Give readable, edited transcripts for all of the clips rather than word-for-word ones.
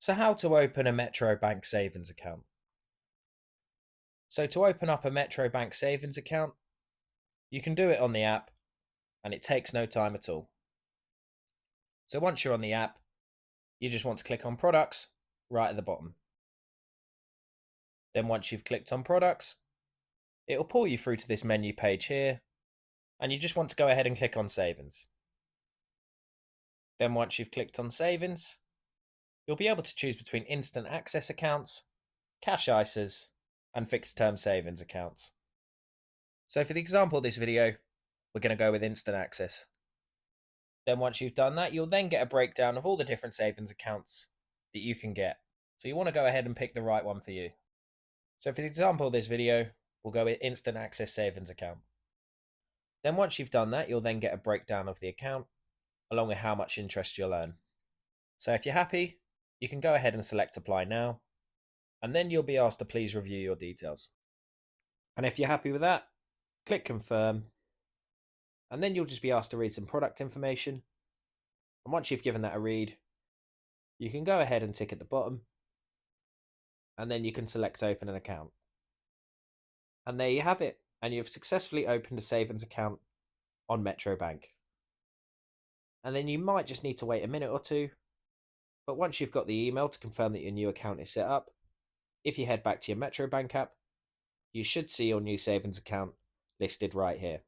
So how to open a MetroBank Savings Account? So to open up a MetroBank Savings Account, you can do it on the app and it takes no time at all. So once you're on the app, you just want to click on Products right at the bottom. Then once you've clicked on Products, it'll pull you through to this menu page here and you just want to go ahead and click on Savings. Then once you've clicked on Savings, you'll be able to choose between instant access accounts, cash ISAs, and fixed term savings accounts. So for the example of this video, we're going to go with instant access. Then once you've done that, you'll then get a breakdown of all the different savings accounts that you can get. So you want to go ahead and pick the right one for you. So for the example of this video, we'll go with instant access savings account. Then once you've done that, you'll then get a breakdown of the account along with how much interest you'll earn. So if you're happy, you can go ahead and select apply now, and then you'll be asked to please review your details. And if you're happy with that, click confirm, and then you'll just be asked to read some product information. And once you've given that a read, you can go ahead and tick at the bottom, and then you can select open an account. And there you have it, and you've successfully opened a savings account on MetroBank. And then you might just need to wait a minute or two, but once you've got the email to confirm that your new account is set up, if you head back to your MetroBank app, you should see your new savings account listed right here.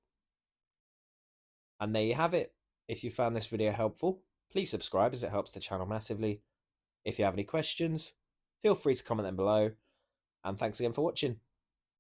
And there you have it. If you found this video helpful, please subscribe as it helps the channel massively. If you have any questions, feel free to comment them below. And thanks again for watching.